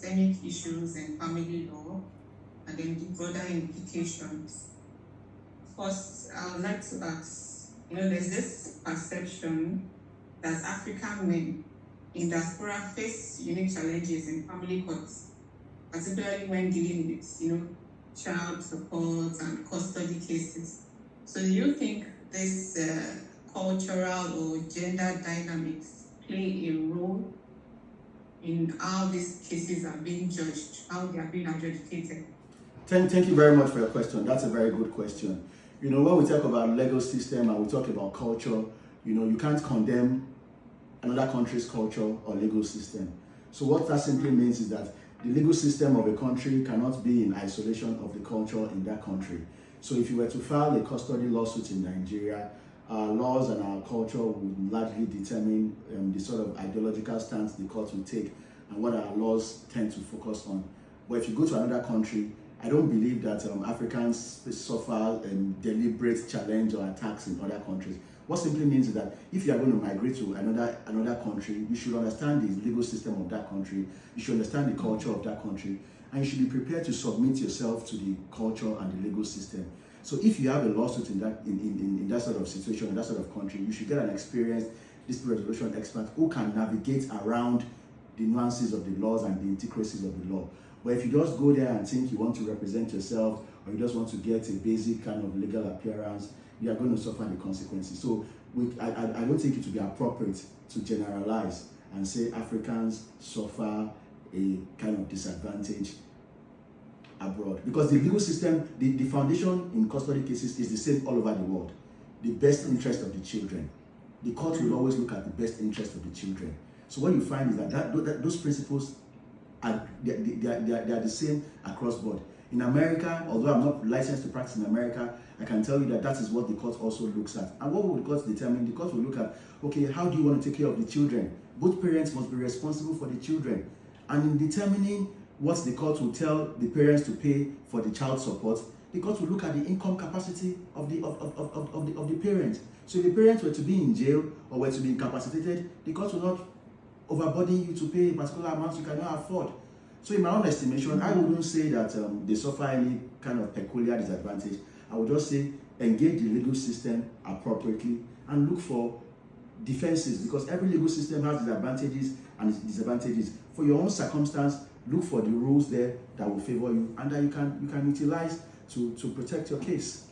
systemic issues in family law, and then the broader implications. First, I would like to ask, there's this perception that African men in diaspora face unique challenges in family courts, particularly when dealing with, child support and custody cases. So do you think this cultural or gender dynamics play a role in how these cases are being judged, how they are being adjudicated? Thank you very much for your question. That's a very good question. When we talk about legal system and we talk about culture, you can't condemn another country's culture or legal system. So what that simply means is that the legal system of a country cannot be in isolation of the culture in that country. So if you were to file a custody lawsuit in Nigeria, our laws and our culture would largely determine the sort of ideological stance the court will take and what our laws tend to focus on. But if you go to another country, I don't believe that Africans suffer deliberate challenge or attacks in other countries. What simply means is that if you are going to migrate to another country, you should understand the legal system of that country, you should understand the culture of that country, and you should be prepared to submit yourself to the culture and the legal system. So if you have a lawsuit in that sort of situation, in that sort of country, you should get an experienced dispute resolution expert who can navigate around the nuances of the laws and the intricacies of the law. But if you just go there and think you want to represent yourself, or you just want to get a basic kind of legal appearance, you are going to suffer the consequences. So I don't think it would be appropriate to generalize and say Africans suffer a kind of disadvantage abroad. Because the legal system, the foundation in custody cases is the same all over the world. The best interest of the children. The court will always look at the best interest of the children. So what you find is that those principles are they are the same across board. In America, although I'm not licensed to practice in America, I can tell you that is what the court also looks at. And what will the court determine? The court will look at, okay, how do you want to take care of the children? Both parents must be responsible for the children. And in determining what the court will tell the parents to pay for the child support, the court will look at the income capacity of the parent. So if the parents were to be in jail or were to be incapacitated, the court will not overburden you to pay a particular amount you cannot afford. So in my own estimation, I wouldn't say that they suffer any kind of peculiar disadvantage. I would just say engage the legal system appropriately and look for defenses, because every legal system has its advantages and its disadvantages. For your own circumstance, look for the rules there that will favor you and that you can utilize to protect your case.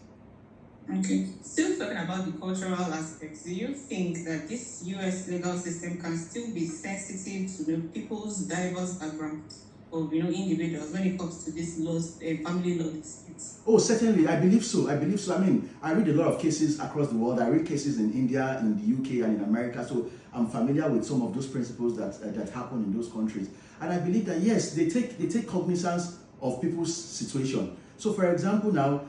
Okay. Still talking about the cultural aspects, do you think that this U.S. legal system can still be sensitive to the people's diverse backgrounds of individuals when it comes to this laws, family law disputes? Oh, certainly. I believe so. I mean, I read a lot of cases across the world. I read cases in India, in the UK, and in America. So I'm familiar with some of those principles that happen in those countries. And I believe that yes, they take cognizance of people's situation. So, for example, now,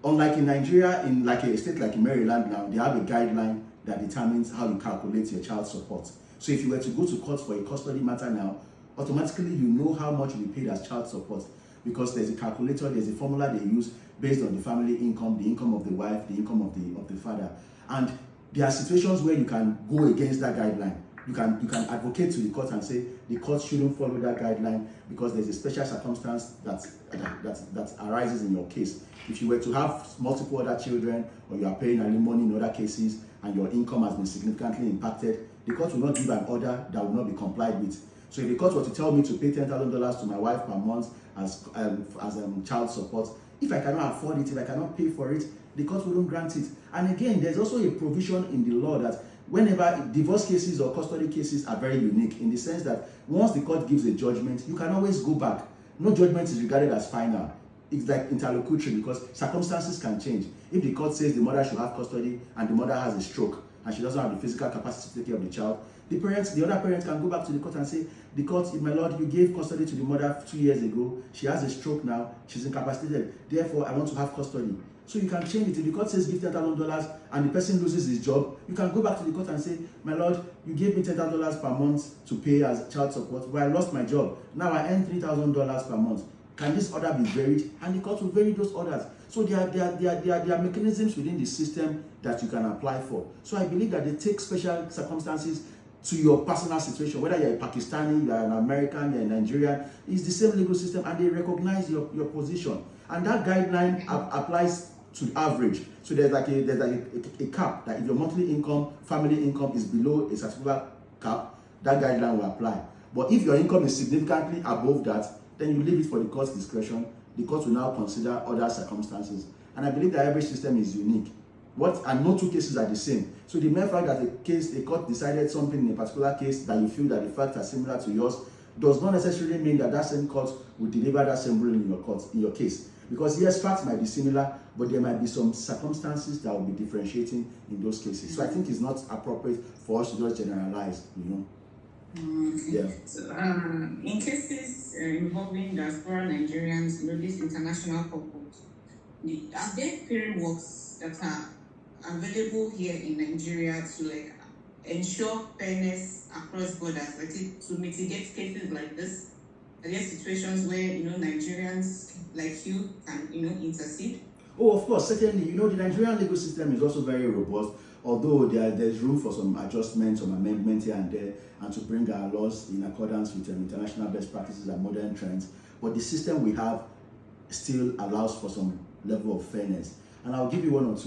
unlike in Nigeria, in like a state like in Maryland now, they have a guideline that determines how you calculate your child support. So if you were to go to court for a custody matter now, automatically you know how much you will be paid as child support, because there's a calculator, there's a formula they use based on the family income, the income of the wife, the income of the father. And there are situations where you can go against that guideline. You can advocate to the court and say the court shouldn't follow that guideline because there's a special circumstance that arises in your case. If you were to have multiple other children, or you are paying alimony in other cases and your income has been significantly impacted, the court will not give an order that will not be complied with. So if the court were to tell me to pay $10,000 to my wife per month as child support, if I cannot afford it, if I cannot pay for it, the court wouldn't grant it. And again, there's also a provision in the law that whenever divorce cases or custody cases are very unique in the sense that once the court gives a judgment, you can always go back. No judgment is regarded as final. It's like interlocutory because circumstances can change. If the court says the mother should have custody and the mother has a stroke and she doesn't have the physical capacity to take care of the child, the other parent can go back to the court and say, the court, my lord, you gave custody to the mother 2 years ago. She has a stroke now. She's incapacitated. Therefore, I want to have custody. So you can change it. If the court says give $10,000 and the person loses his job, you can go back to the court and say, my lord, you gave me $10,000 per month to pay as child support, but I lost my job. Now I earn $3,000 per month. Can this order be varied? And the court will vary those orders. So there are mechanisms within the system that you can apply for. So I believe that they take special circumstances to your personal situation, whether you're a Pakistani, you're an American, you're a Nigerian, it's the same legal system, and they recognize your position. And that guideline applies to average. So there's like a cap that if your monthly income, family income is below a particular cap, that guideline will apply. But if your income is significantly above that, then you leave it for the court's discretion. The court will now consider other circumstances. And I believe that every system is unique. And no two cases are the same. So the mere fact that a court decided something in a particular case that you feel that the facts are similar to yours does not necessarily mean that that same court will deliver that same ruling in your case. Because yes, facts might be similar, but there might be some circumstances that will be differentiating in those cases. So I think it's not appropriate for us to just generalize, Yeah. So, in cases involving diaspora Nigerians, these international couples, are there frameworks that are available here in Nigeria to ensure fairness across borders, to mitigate cases like this? Are there situations where Nigerians like you can intercede? Oh, of course, certainly. The Nigerian legal system is also very robust, although there's room for some adjustments, some amendments here and there, and to bring our laws in accordance with international best practices and modern trends. But the system we have still allows for some level of fairness. And I'll give you one or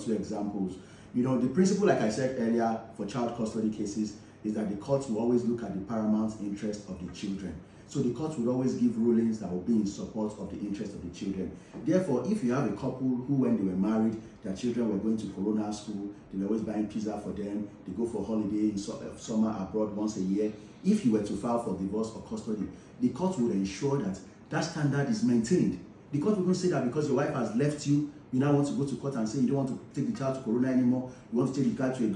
two examples. The principle, like I said earlier, for child custody cases is that the courts will always look at the paramount interest of the children. So the court will always give rulings that will be in support of the interest of the children. Therefore, if you have a couple who, when they were married, their children were going to Corona school, they were always buying pizza for them, they go for holiday in summer abroad once a year. If you were to file for divorce or custody, the court would ensure that that standard is maintained. The court will not say that because your wife has left you, you now want to go to court and say you don't want to take the child to Corona anymore, you want to take the child to a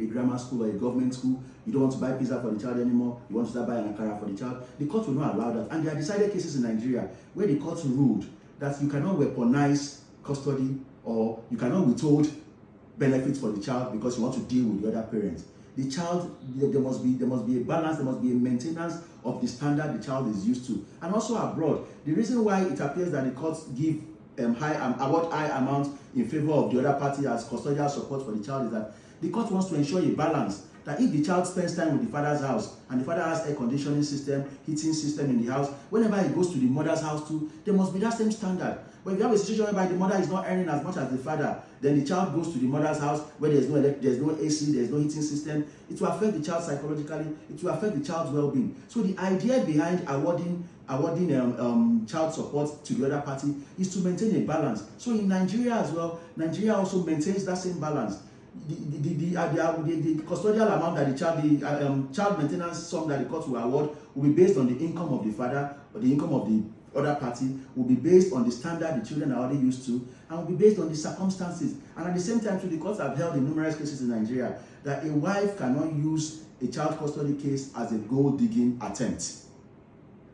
grammar school or a government school, you don't want to buy pizza for the child anymore, you want to start buying an akara for the child. The court will not allow that. And there are decided cases in Nigeria where the court ruled that you cannot weaponize custody or you cannot withhold benefits for the child because you want to deal with the other parents. The child, there must be a balance, there must be a maintenance of the standard the child is used to. And also abroad, the reason why it appears that the courts give award high amounts in favor of the other party as custodial support for the child is that the court wants to ensure a balance, that if the child spends time with the father's house and the father has air conditioning system, heating system in the house, whenever he goes to the mother's house too, there must be that same standard. But if you have a situation whereby the mother is not earning as much as the father, then the child goes to the mother's house where there's no AC, there's no heating system, it will affect the child psychologically, it will affect the child's well-being. So the idea behind awarding child support to the other party is to maintain a balance. So in Nigeria as well, Nigeria also maintains that same balance. The custodial amount that the child maintenance sum that the court will award will be based on the income of the father or the income of the other party, will be based on the standard the children are already used to, and will be based on the circumstances. And at the same time, too, the courts have held in numerous cases in Nigeria that a wife cannot use a child custody case as a gold-digging attempt.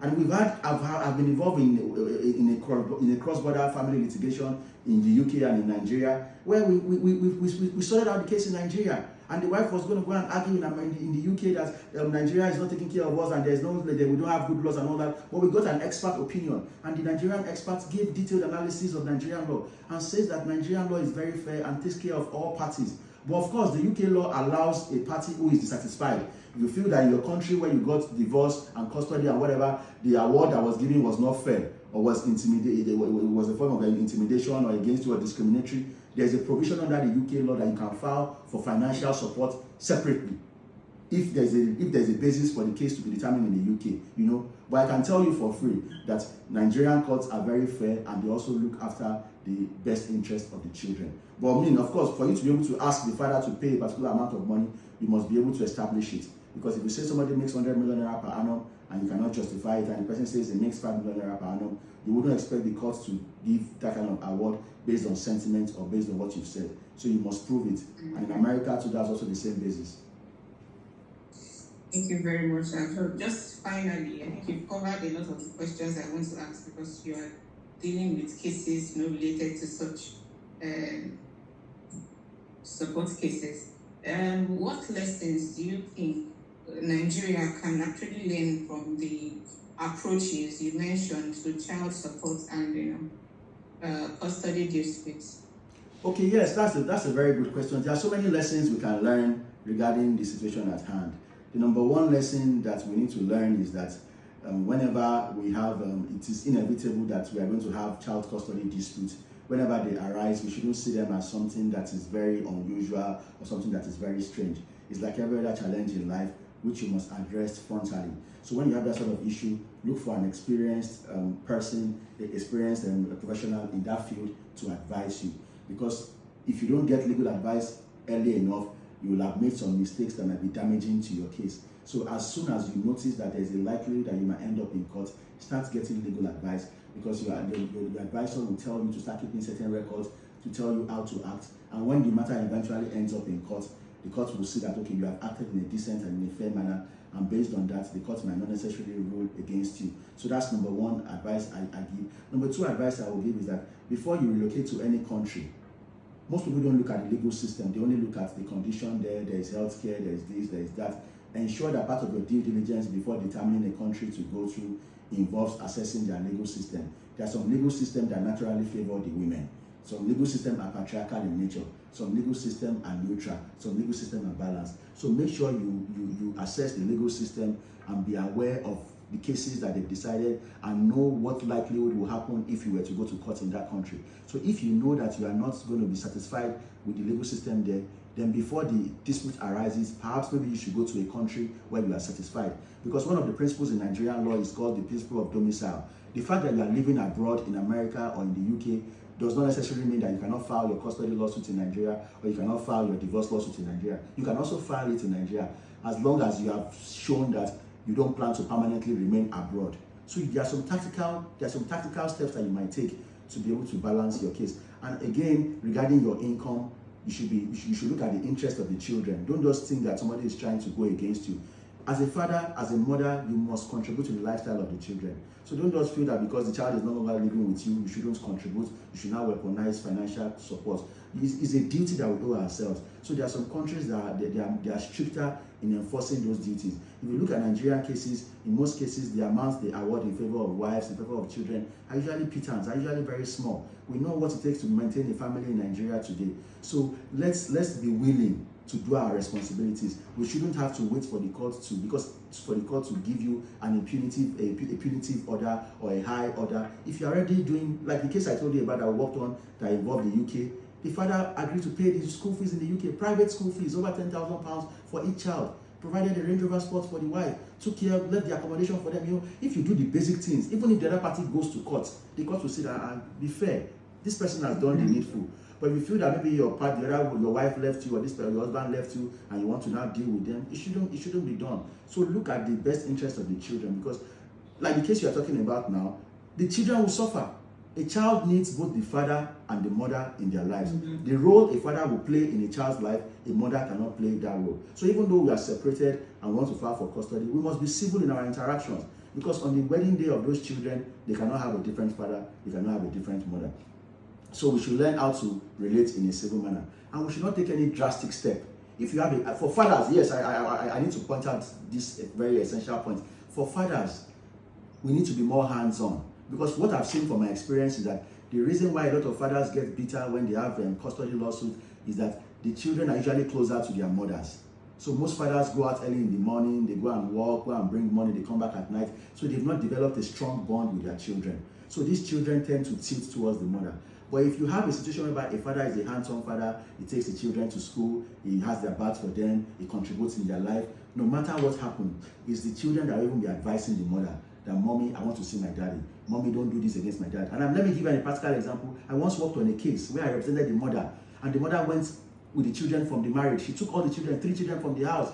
And I've been involved in a cross-border family litigation in the UK and in Nigeria, where we sorted out the case in Nigeria, and the wife was going to go and argue in the UK that Nigeria is not taking care of us and we don't have good laws and all that. But we got an expert opinion, and the Nigerian experts gave detailed analysis of Nigerian law and says that Nigerian law is very fair and takes care of all parties. But of course, the UK law allows a party who is dissatisfied. If you feel that in your country where you got divorce and custody and whatever, the award that was given was not fair or was intimidated, it was a form of intimidation or against you or discriminatory, there's a provision under the UK law that you can file for financial support separately if there's a basis for the case to be determined in the UK, But I can tell you for free that Nigerian courts are very fair and they also look after the best interest of the children. But of course, for you to be able to ask the father to pay a particular amount of money, you must be able to establish it. Because if you say somebody makes 100 million naira per annum and you cannot justify it, and the person says he makes 5 million naira per annum, you wouldn't expect the courts to give that kind of award based on sentiment or based on what you've said. So you must prove it. And in America too, that's also the same basis. Thank you very much. So just finally, I think you've covered a lot of the questions I want to ask because you are dealing with cases related to such support cases. What lessons do you think Nigeria can actually learn from the approaches you mentioned to child support and custody disputes? Okay, yes, that's a very good question. There are so many lessons we can learn regarding the situation at hand. The number one lesson that we need to learn is that whenever we have, it is inevitable that we are going to have child custody disputes. Whenever they arise, we shouldn't see them as something that is very unusual or something that is very strange. It's like every other challenge in life, which you must address frontally. So when you have that sort of issue, look for an experienced person, experienced professional in that field to advise you. Because if you don't get legal advice early enough, you will have made some mistakes that might be damaging to your case. So as soon as you notice that there's a likelihood that you might end up in court, start getting legal advice, because your advisor will tell you to start keeping certain records, to tell you how to act. And when the matter eventually ends up in court, the court will see that, okay, you have acted in a decent and in a fair manner, and based on that, the court might not necessarily rule against you. So that's number one advice I give. Number two advice I will give is that before you relocate to any country, most people don't look at the legal system. They only look at the condition there. There is healthcare, there is this, there is that. Ensure that part of your due diligence before determining a country to go through involves assessing their legal system. There are some legal systems that naturally favor the women. Some legal systems are patriarchal in nature. Some legal systems are neutral. Some legal systems are balanced. So make sure you assess the legal system and be aware of the cases that they've decided, and know what likelihood will happen if you were to go to court in that country. So if you know that you are not going to be satisfied with the legal system there, then before the dispute arises, perhaps maybe you should go to a country where you are satisfied. Because one of the principles in Nigerian law is called the principle of domicile. The fact that you are living abroad in America or in the UK does not necessarily mean that you cannot file your custody lawsuit in Nigeria, or you cannot file your divorce lawsuit in Nigeria. You can also file it in Nigeria, as long as you have shown that you don't plan to permanently remain abroad. So there are some tactical steps that you might take to be able to balance your case. And again, regarding your income, you should look at the interest of the children. Don't just think that somebody is trying to go against you. As a father, as a mother, you must contribute to the lifestyle of the children. So don't just feel that because the child is no longer living with you, you shouldn't contribute, you should now weaponize financial support. It's a duty that we owe ourselves. So there are some countries that they are stricter in enforcing those duties. If you look at Nigerian cases, in most cases, the amounts they award in favor of wives, in favor of children, are usually pittance, are usually very small. We know what it takes to maintain a family in Nigeria today. So let's be willing to do our responsibilities. We shouldn't have to wait for the court to give you an punitive order or a high order. If you're already doing, like the case I told you about that I worked on that involved the UK, the father agreed to pay the school fees in the UK, private school fees, over £10,000 for each child, provided a Range Rover Sport for the wife, took care, left the accommodation for them. You know, if you do the basic things, even if the other party goes to court, the court will sit down and be fair. This person has done the needful. But if you feel that maybe your wife left you, or your husband left you, and you want to now deal with them, it shouldn't be done. So look at the best interest of the children, because like the case you are talking about now, the children will suffer. A child needs both the father and the mother in their lives. The role a father will play in a child's life, a mother cannot play that role. So even though we are separated and want to file for custody, we must be civil in our interactions, because on the wedding day of those children, they cannot have a different father, they cannot have a different mother. So we should learn how to relate in a civil manner, and we should not take any drastic step. If you have for fathers, yes, I need to point out this very essential point. For fathers, we need to be more hands-on, because what I've seen from my experience is that the reason why a lot of fathers get bitter when they have custody lawsuit is that the children are usually closer to their mothers. So most fathers go out early in the morning, they go and work, go and bring money, they come back at night. So they've not developed a strong bond with their children. So these children tend to tilt towards the mother. But if you have a situation whereby a father is a hands-on father, he takes the children to school, he has their bath for them, he contributes in their life, no matter what happens, it's the children that will even be advising the mother that, mommy, I want to see my daddy. Mommy, don't do this against my dad. And let me give you a practical example. I once worked on a case where I represented the mother, and the mother went with the children from the marriage. She took all the children, 3 children from the house.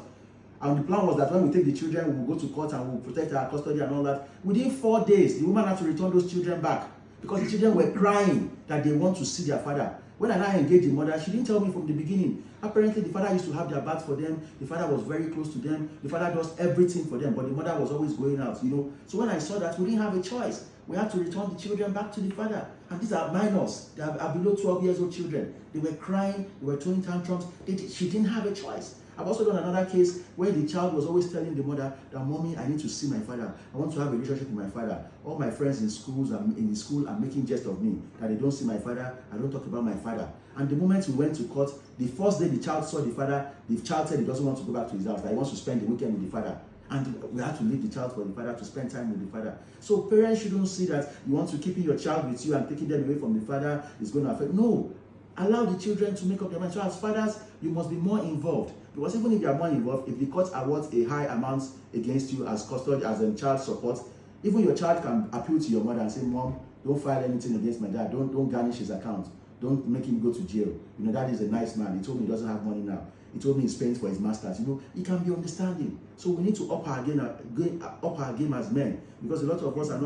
And the plan was that when we take the children, we will go to court and we will protect our custody and all that. Within 4 days, the woman had to return those children back, because the children were crying that they want to see their father. When I now engaged the mother, she didn't tell me from the beginning. Apparently, the father used to have their baths for them. The father was very close to them. The father does everything for them, but the mother was always going out, you know. So when I saw that, we didn't have a choice. We had to return the children back to the father. And these are minors. They are below 12 years old children. They were crying. They were throwing tantrums. She didn't have a choice. I've also done another case where the child was always telling the mother that, mommy, I need to see my father. I want to have a relationship with my father. All my friends in the school are making jest of me, that they don't see my father. I don't talk about my father. And the moment we went to court, the first day the child saw the father, the child said he doesn't want to go back to his house, that he wants to spend the weekend with the father. And we had to leave the child for the father to spend time with the father. So parents shouldn't see that you want to keep your child with you and taking them away from the father is going to affect. No. Allow the children to make up their mind. So as fathers, you must be more involved. Because even if you are more involved, if the court awards a high amount against you as custody, as a child support, even your child can appeal to your mother and say, Mom, don't file anything against my dad. Don't garnish his account. Don't make him go to jail. You know, Dad is a nice man. He told me he doesn't have money now. He told me he's paying for his masters. You know, he can be understanding. So we need to up our game as men, because a lot of us are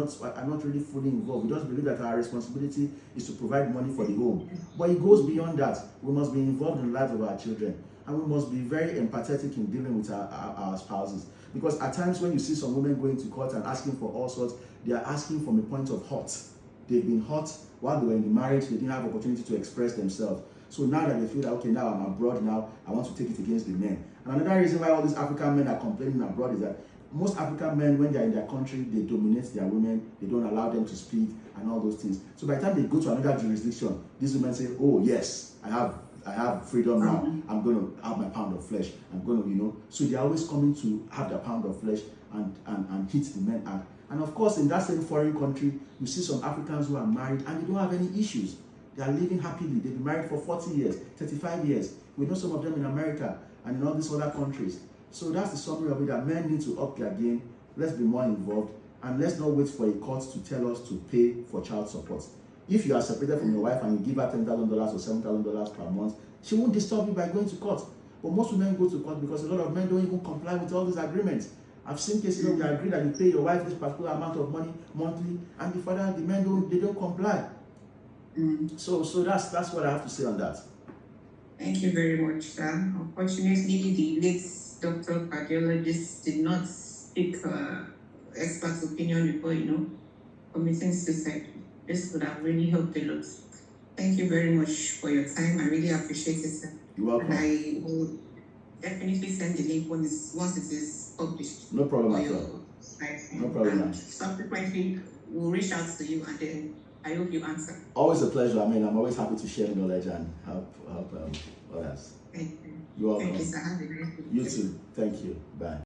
not really fully involved. We just believe that our responsibility is to provide money for the home. But it goes beyond that. We must be involved in the lives of our children, and we must be very empathetic in dealing with our spouses. Because at times when you see some women going to court and asking for all sorts, they are asking from a point of hurt. They've been hurt while they were in the marriage. They didn't have opportunity to express themselves. So now that they feel that, okay, now I'm abroad now, I want to take it against the men. And another reason why all these African men are complaining abroad is that most African men, when they're in their country, they dominate their women, they don't allow them to speak and all those things. So by the time they go to another jurisdiction, these women say, oh yes, I have freedom now. I'm going to have my pound of flesh. I'm going to, you know. So they're always coming to have their pound of flesh and hit the men out. And of course, in that same foreign country, you see some Africans who are married and they don't have any issues. They are living happily. They've been married for 40 years, 35 years. We know some of them in America and in all these other countries. So that's the summary of it, that men need to up their game. Let's be more involved, and let's not wait for a court to tell us to pay for child support. If you are separated from your wife and you give her $10,000 or $7,000 per month, she won't disturb you by going to court. But most women go to court because a lot of men don't even comply with all these agreements. I've seen cases where you agree that you pay your wife this particular amount of money monthly, and the men don't comply. So that's what I have to say on that. Thank you very much, sir. Unfortunately, the late doctor cardiologist did not speak expert's opinion before, committing suicide. This would have really helped a lot. Thank you very much for your time. I really appreciate it, sir. You're welcome. And I will definitely send the link once it is published. No problem at all. No problem. And subsequently, we'll reach out to you, and then I hope you answer. Always a pleasure. I mean, I'm always happy to share knowledge and help others. Thank you. You're welcome. Thank you, sir. Have a nice day. You too. Thank you. Bye.